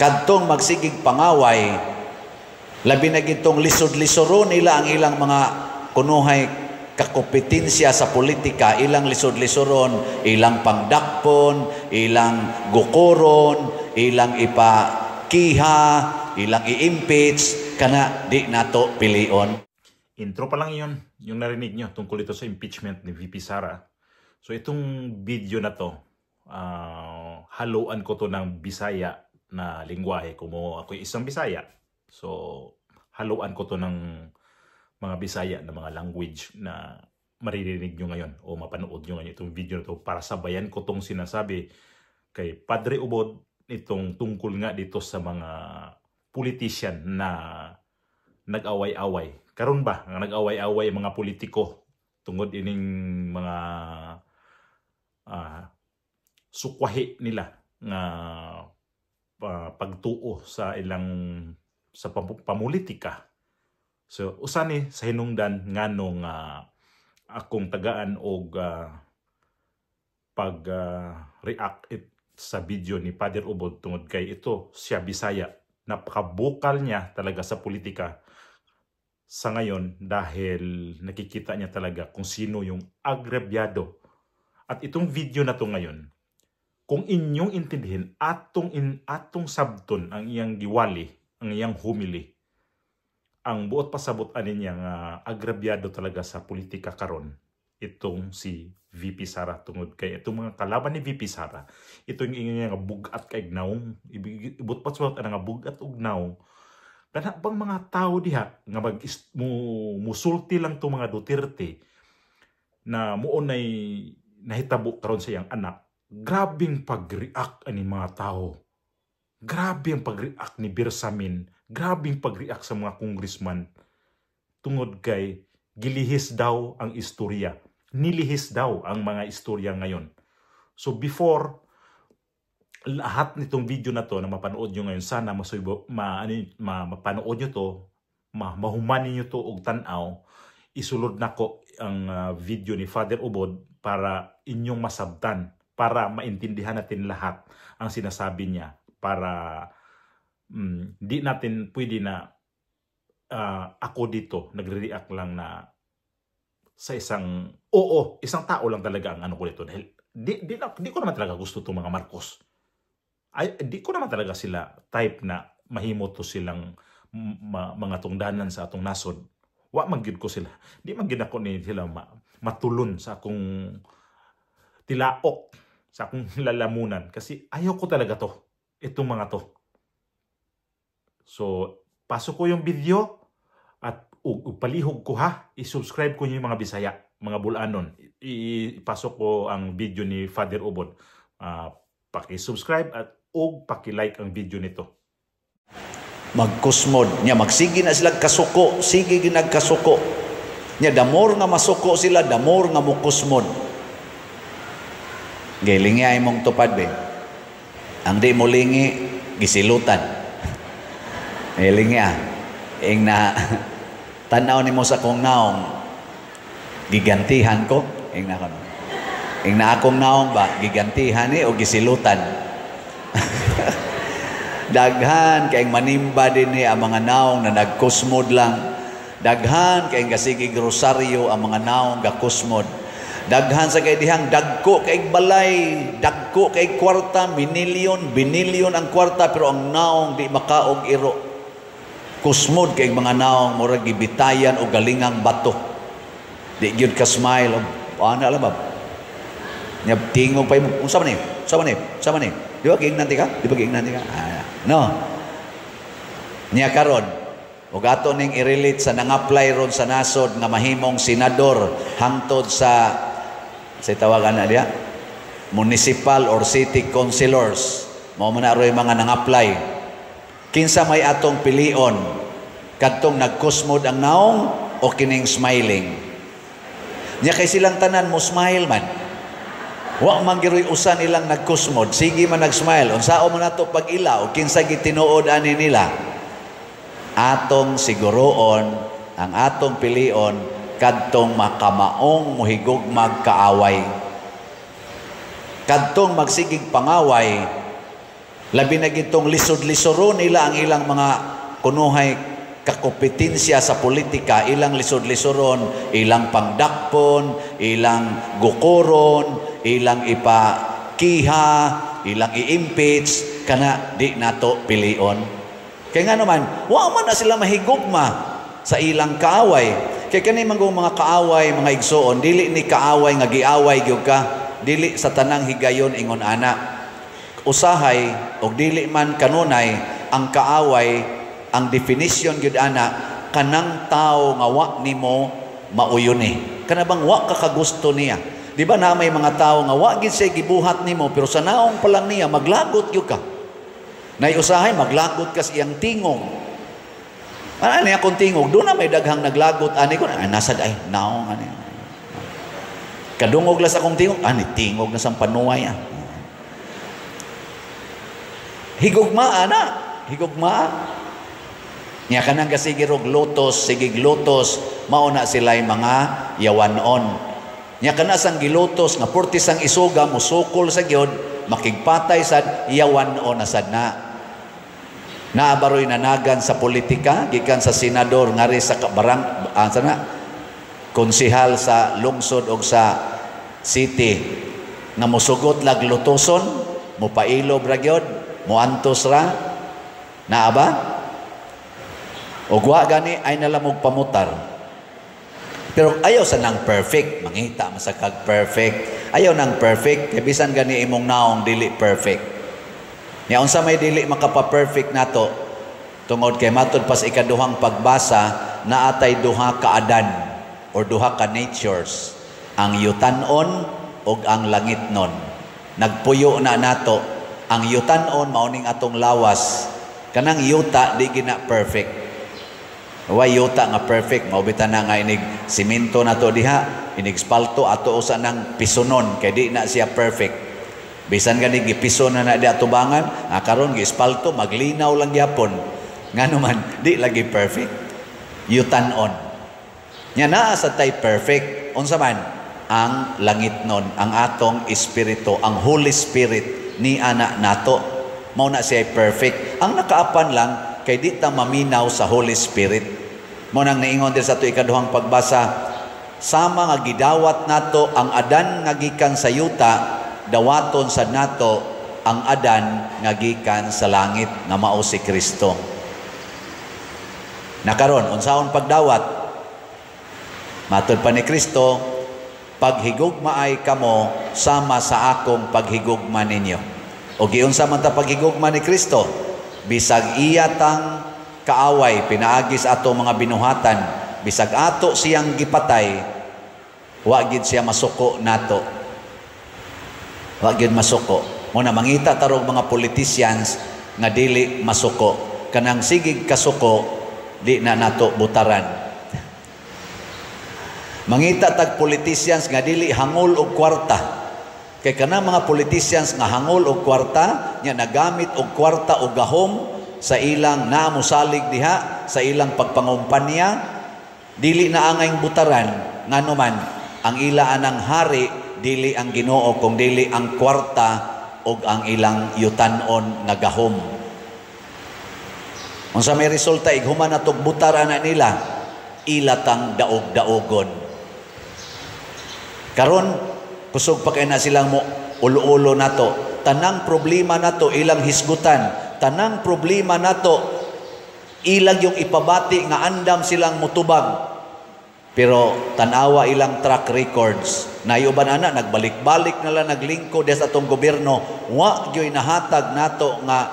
kadtong magsigig pangaway, labi na gitong lisod-lisoron nila ang ilang mga kunuhay kakompetensya sa politika, ilang lisod-lisoron, ilang pangdakpon, ilang gukoron, ilang ipakiha, ilang i-impeach, kana di nato pilion. Intro pa lang yun, yung narinig nyo tungkol ito sa impeachment ni VP Sara. So itong video na to, haluan ko to ng Bisaya na lingwahe. Kung ako isang Bisaya, so haluan ko to ng mga Bisaya na mga language na maririnig nyo ngayon o mapanood nyo ngayon itong video na to para sabayan ko tong sinasabi kay Padre Ubod itong tungkol nga dito sa mga politician na nag-away-away. Karon ba, nga nag-away-away mga politiko tungod ining mga sukwahi nila nga pagtuo sa ilang sa pamulitika. So usani sa hinungdan nganong akong tagaan og pag-react sa video ni Father Ubod tungod kay ito siya Bisaya. Napakabukal niya talaga sa politika sa ngayon dahil nakikita niya talaga kung sino yung agrabyado. At itong video na to ngayon, kung inyong intindihin, atong sabton ang iyang giwali, ang iyang humili, ang buot pasabot ani niya nga agrabyado talaga sa politika karon itong si VP Sara tungod kay itong mga kalaban ni VP Sara, ito yung nga bugat kay gnaong, ibut pasabot nga bugat og gnaong. Kana bang mga tao diha nga musulti lang to mga Duterte na muonay nahitabo karon sa iyang anak. Grabing pag-react ani mga tao. Grabe ang pag-react ni Bersamin. Grabing pag-react sa mga congressman. Tungod kay gilihis daw ang istorya. Nilihis daw ang mga istorya ngayon. So before lahat nitong video na to na mapanood nyo ngayon, sana mapanood nyo to, mahumanin nyo to og tanaw, isulod na ko ang video ni Father Ubod para inyong masabtan, para maintindihan natin lahat ang sinasabi niya, para di natin pwede na ako dito nagre-react lang na sa isang isang tao lang talaga ang ano ko dito dahil di ko naman talaga gusto itong mga Marcos. Di ko naman talaga sila type na mahimo to silang mga tungdanan sa atong nasod. Wa magyud ko sila. Di magyud ako ni sila matulon sa akong tilaok, sa akong lalamunan kasi ayaw ko talaga to. Itong mga to. So, pasok ko yung video at palihog ko ha. I-subscribe ko yung mga Bisaya, mga Bulanon. Ipasok ko ang video ni Father Ubod. Paki-subscribe at paki-like ang video nito. Magkusmod nya, magsige na sila kasuko, sige ginagkasuko nya, damor nga masuko sila, damor nga mukusmod. Gilingi ay mong tupad be, ang di mo lingi gisilutan. Gilingi ing na tanaw ni mo sa kong naong gigantihan ko ing na kono, ing na akong naong ba gigantihan ni o gisilutan. Daghan kay manimba din ni ang mga naong na nagkusmod lang. Daghan kay gasigig rosaryo ang mga naong gakusmod. Daghan sa kay dihang dagko kay balay, dagko kay kwarta, binilyon ang kwarta, pero ang naong di makaog iro. Kusmod kay mga naong murag gibitayan o galingang bato. Di gyud ka smile, ana labab. Nya tingog pa mo, unsa man ni? Sama ni. Di ba giingnan ka? No. Nya karon, ug ato ning i-relate sa nang-apply ron sa nasod nga mahimong senador hangtod sa tawagan na diya, municipal or city councilors. Mao man na roy mga nang-apply. Kinsa may atong pilion? Kadtong nagkusmod ang naong o kining smiling? Nya kay silang tanan mo smile man. Wa man giroy usan ilang nagkusmod, sige man nag-smile. Unsao man nato pag-ila o kinsa gitinuod ani nila? Atong siguroon, ang atong pilion kadtong makamaong muhigugmag kaaway. Kadtong magsigig pangaway, Labi na gitong lisod-lisoro nila ang ilang mga kunuhay kakompetensya sa politika, ilang lisod-lisoron, ilang pangdakpon, ilang gukoron, ilang ipakiha, ilang i-impeach, kana di nato pilion. Kaya nga naman, wa man na sila mahigugma sa ilang kaaway. Kaya kani mga kaaway, mga igsoon, dili ni kaaway nga giaway gyud ka, dili sa tanang higayon ingon ana. Usahay og dili man kanunay ang kaaway, ang definition gyud ana kanang tao nga wa nimo mauyoni. Kana bang wa ka kagusto niya? Di ba na may mga tao nga wa gid siya gibuhat nimo pero sa naong pa lang niya maglagot gyud ka. Nay usahay maglagot ka sa iyang tingog. Ano niya kung tingog? Doon na may daghang naglagot ani ko nasad ay naong ani. Kadungog la sa akong tingog, ani tingog na sang panuway ah. Higugma ana, higugma. Nya kanang kasigirog lotos, sigig lotos, mauna sila'y mga yawanon. Nya kana sang gilotos nga porti sang isuga musukol sa gyud, makigpatay sad yawanon na sad na. Naabaroy nanagan sa politika, gikan sa senador ngari sa barang konsehal sa lungsod o sa city nga musugot lag lutoson, mupailo ra gyud, muantos ra. Naa ba? O wa gani ay nalamog pamutar. Pero ayaw sa nang perfect. Mangita masakag perfect. Ayaw nang perfect. Kaya bisan gani imong naong dili perfect. Nya unsa may dili makapa-perfect nato tungod kay matud pas ikaduhang pagbasa naatay duha ka adan or duha ka natures. Ang yutan-on ug ang langitnon. Nagpuyo na nato. Ang yutan-on mauning atong lawas. Kanang yuta di gina perfect. Way yuta nga perfect, maubitan na nga inig simento na to diha, inig spalto ato usa ng pisonon kay di na siya perfect. Bisan gani gipison na di atubangan, karon gi spalto maglinaw lang gyapon. Ngano man di lagi perfect. Yutan-on. Nya naa sa tay perfect unsa man ang langitnon, ang atong espiritu, ang Holy Spirit ni ana nato. Mao na siya perfect. Ang nakaapan lang kay di ta maminaw sa Holy Spirit. Mo nang naingon din sa ito ikaduhang pagbasa, sama nga gidawat nato ang adan nga gikan sa yuta, dawaton sad nato ang adan nga gikan sa langit nga mao si Kristo. Nakaron unsaon pagdawat? Matud pa ni Kristo, paghigugma ay kamo sama sa akong paghigugma ninyo. O giunsa man ta paghigugma ni Kristo? Bisag iyatang kaaway pinaagis ato mga binuhatan, bisag ato siyang gipatay, wa gid siya masuko nato. Wa gid masuko. Muna mangita tarog mga politicians nga dili masuko. Kanang sigig kasuko di na nato butaran. Mangita tag politicians nga dili hangol og kwarta. Kay kanang mga politicians nga hangol og kwarta, nya nagamit og kwarta og gahom sa ilang naamusalig diha, sa ilang pagpangumpanya, dili na angay butaran, ngano man, ang ila anang hari, dili ang Ginoo, kung dili ang kwarta o ang ilang yutan-on nga gahom. Kung sa may resulta, ighuman na itong butaran na nila, ilatang daog-daogon. Karon, kusog pa kayo na silang ulo-ulo na to. Tanang problema na to, ilang hisgutan. Tanang problema nato ilang yung ipabati nga andam silang mutubag. Pero tanawa ilang track records. Nayuban ana nagbalik-balik na lang naglingkod sa atong gobyerno. Wa gyoy nahatag nato nga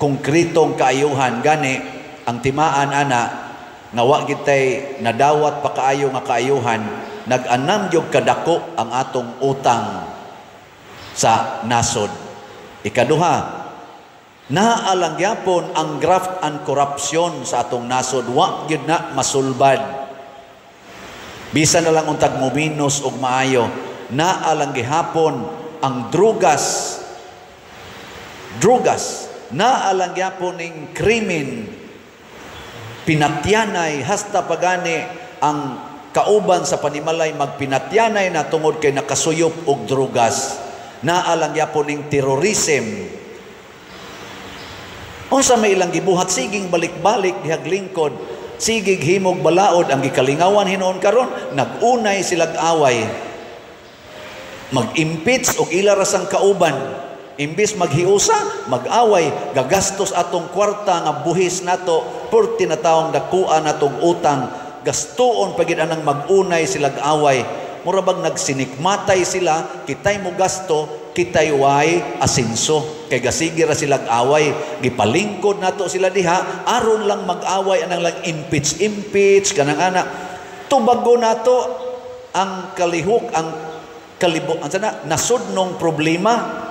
konkretong kaayuhan gani ang timaan ana nga wa gitay nadawat pa kaayo nga kaayuhan, nag-anam gyud kadako ang atong utang sa nasod. Ikaduha, naalang gyapon ang graft and corruption sa atong nasod, wa gyud na masulbad. Bisan na lang untag muminos og maayo, naalang gihapon ang drugas, naalang gyapon ning krimen, pinatyanay hasta pagani ang kauban sa panimalay magpinatyanay na tungod kay nakasuyop og drugas. Naalang gyapon ning terrorism, Unsa may ilang gibuhat, siging balik-balik dihag lingkod, sigig himog balaod ang gikalingawan hinuon karon, nagunay silag away. Mag-impeach og ila rasang kauban. Imbis maghiusa, mag-away, gagastos atong kwarta nga buhis nato, purti na taong dakuan natong utang, gastuon pagid anang mag-unay silag away. Murabag nagsinikmatay sila, kitay mo gasto, kitay way asinso. Kay gasigi ra silag away, gipalingkod nato sila diha, aron lang mag-away anang lang impeach kanang ana. Tubago nato ang kalihok, ang kalibo, ang sana nasudnong problema.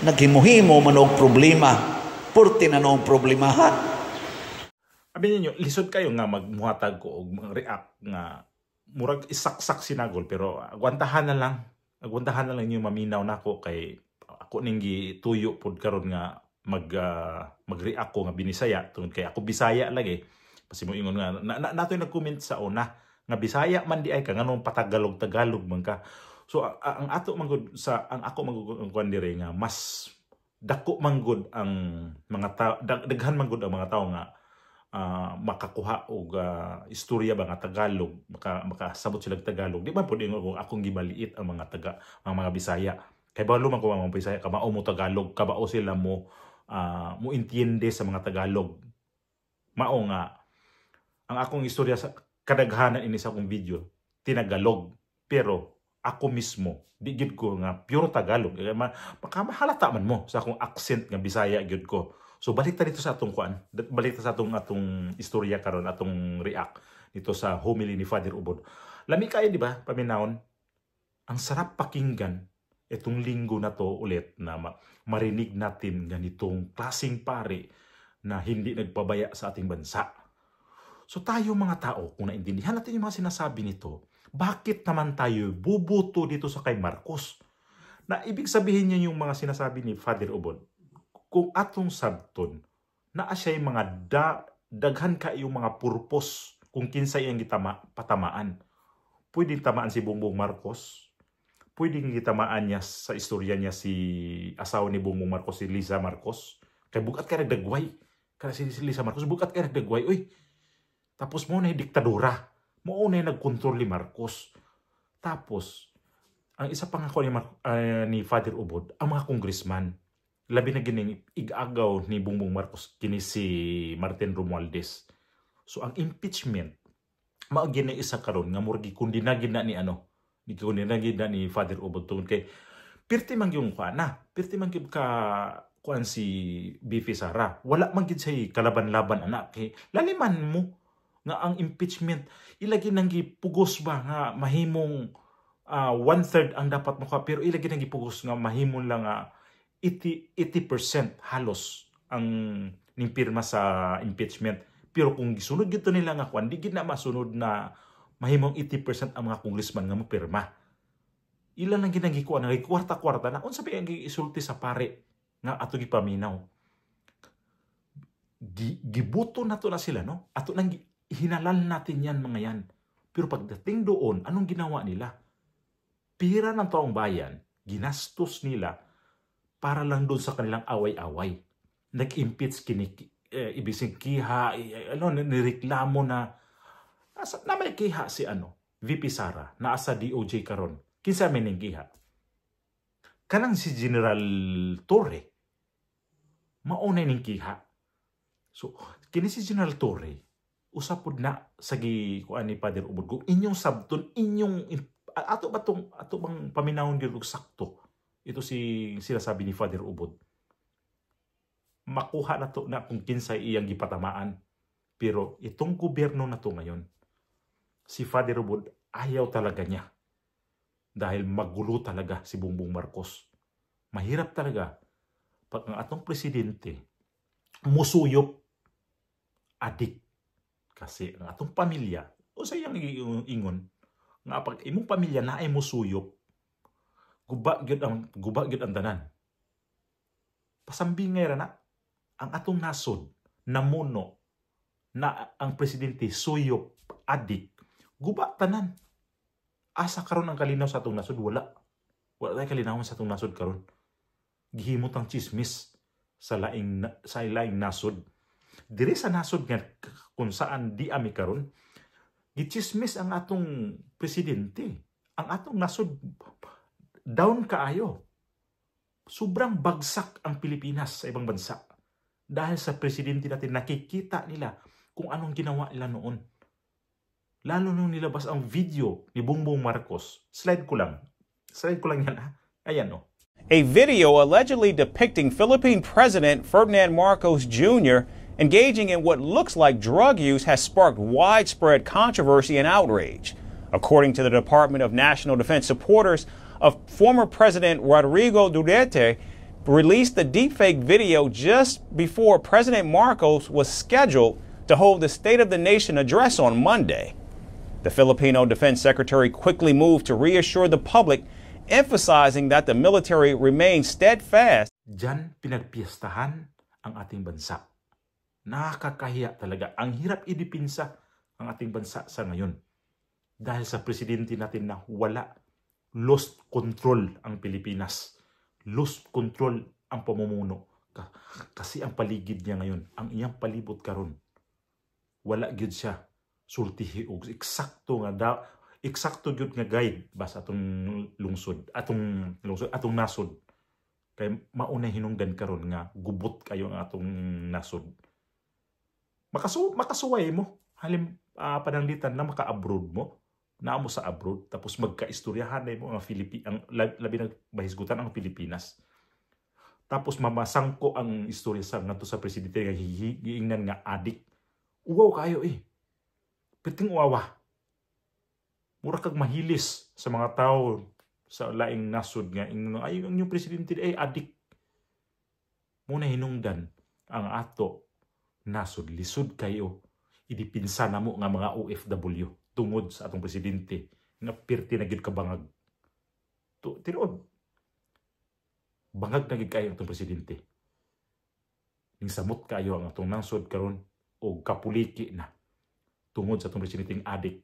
Naghimuhimo man og problema, purti na noong problemahan. Abi ninyo, lisod kayo nga magmuhatag ko og react nga murag isaksak sinagol, pero agwantahan na lang yung maminaw nako kay ako ning gituyo pod karon nga mag-react ko nga binisaya tungod kay ako Bisaya lagi. Pasimo ingon nga nato nag-comment sa una nga Bisaya man di ay ka nganong patagalog-tagalog man ka. So ang ako manggod dire nga mas dako manggod ang mga tao, daghan manggod ang mga tao nga makakuha og istorya ba nga Tagalog, makasabot sila Tagalog. Di ba pwede kung akong gibaliit ang mga Bisaya. Kay balo man ko mga Bisaya, kabao mo Tagalog, kabao sila mo entiende sa mga Tagalog. Mao nga ang akong istorya sa kadaghanan ini sa akong video tinagalog, pero ako mismo di gyud ko nga pure Tagalog. Makahalata man mo sa akong accent nga Bisaya gyud ko. So balik ta dito sa atong balik ta sa atong istorya karon, atong react dito sa homily ni Father Ubod. Lami kayo di ba paminawon, ang sarap pakinggan itong linggo na to ulit na marinig natin ganitong klaseng pare na hindi nagpabaya sa ating bansa. So tayo mga tao, kung naintindihan natin yung mga sinasabi nito, bakit naman tayo bubuto dito sa kay Marcos? Na ibig sabihin niya yung mga sinasabi ni Father Ubod, kung atong sabton, na siya yung mga daghan ka yung mga purpose kung kinsay ang patamaan. Pwedeng tamaan si Bongbong Marcos, pwedeng gitamaan niya sa istorya niya si asawa ni Bongbong Marcos, si Liza Marcos. Kaya bukat ka nagdagway. Kaya si Liza Marcos, bukat ka nagdagway. Uy, tapos mo na yung diktadura. Mo na yung nagkontrol ni Marcos. Tapos, ang isa pang ako ni Father Ubod, ang mga congressman. Labi na gining igagaw ni Bongbong Marcos kini si Martin Romualdez. So ang impeachment mao gini isa karon nga murag kundinagin na ni ni Father Ubod tungod kay pirti man gyud pirti man gyud ka kuan si Bifi Sara. Wala man gyud say kalaban-laban anak kay laliman mo nga ang impeachment ilagi nang gipugos ba nga mahimong 1/3 ang dapat makuha, pero ilagi nang gipugos nga mahimong lang 80% halos ang nimpirma sa impeachment. Pero kung gisunod gito nila nga kuan, di gid na masunod na mahimong 80% ang mga congressman nga mopirma. Ilan lang ginang gikuan nga kwarta-kwarta na unsa ba ang gisulti sa pare nga ato gipaminaw. Gibuto nato na sila, no? Ato nang hinalal natin yan mga yan. Pero pagdating doon, anong ginawa nila? Pira ng taong bayan, ginastos nila para lang doon sa kanilang away-away. Nag-impeach ibig sabihin kiha, nireklamo na may kiha si VP Sara, na asa DOJ karon. Kinsa may ning kiha? Kanang si General Torre, maunay ning kiha. So, kini si General Torre, usapod na sa kuan ni Father Ubod, kung inyong sabton, ato bang paminawon gyud og sakto. Ito sila sabi ni Father Ubod. Makuha na to na kung kinsay iyang gipatamaan. Pero itong gobyerno na to ngayon, si Father Ubod ayaw talaga niya. Dahil magulo talaga si Bongbong Marcos. Mahirap talaga pag ang atong presidente musuyop, adik. Kasi ang atong pamilya, o sa iyang ingon, nga pag imong pamilya na ay musuyop, guba gyud ang tanan. Pasambingay ra na ang atong nasod namuno na ang presidente suyop, adik, guba tanan. Asa karon ang kalinaw sa atong nasod? Wala tay kalinaw sa atong nasod karon. Gihimot ang chismis sa laing nasod. Diri sa nasod nga kung saan di ami karon, gichismis ang atong presidente. Ang atong nasod down kaayo. Sobrang bagsak ang Pilipinas sa ibang bansa. Dahil sa presidente natin, nakikita nila kung anong ginawa nila noon. Lalo nung nilabas ang video ni Bongbong Marcos. Slide ko lang yan ha. Ayan o. A video allegedly depicting Philippine President Ferdinand Marcos Jr. engaging in what looks like drug use has sparked widespread controversy and outrage. According to the Department of National Defense, supporters of former President Rodrigo Duterte released the deepfake video just before President Marcos was scheduled to hold the State of the Nation address on Monday. The Filipino Defense Secretary quickly moved to reassure the public, emphasizing that the military remains steadfast. Diyan pinagpiestahan ang ating bansa. Nakakahiya talaga. Ang hirap idipinsa ang ating bansa sa ngayon. Dahil sa presidente natin na wala. Lost control ang Pilipinas. Lost control ang pamumuno. Kasi ang paligid niya ngayon, ang iyang palibot karon, wala gyud siya sultihi og eksakto gyud nga guide basta atong atong nasod. Kay maunay hinungdan karon nga gubot kayo ang atong nasod. Makasuway mo halim pananglitan na maka-abroad mo. Naamo sa abroad, tapos magkaistoryahan na mo ang labi ng bahisgutan ang Pilipinas. Tapos mamasangko ang istorya sa nga to sa presidente nga hiingnan nga adik. Uwaw kayo eh. Piting uwawa. Mura kag mahilis sa mga tao sa laing nasod nga ay ang presidente ay adik. Muna hinungdan ang ato nasod lisod kayo. Idipinsa na mo nga mga OFW. Tungod sa atong presidente nga pirti na gid ka bangag. Tinuod. Bangag na gid kayo atong presidente. Ning samot kayo ang atong nasod karon o kapuliki na tungod sa atong presidenteng adik.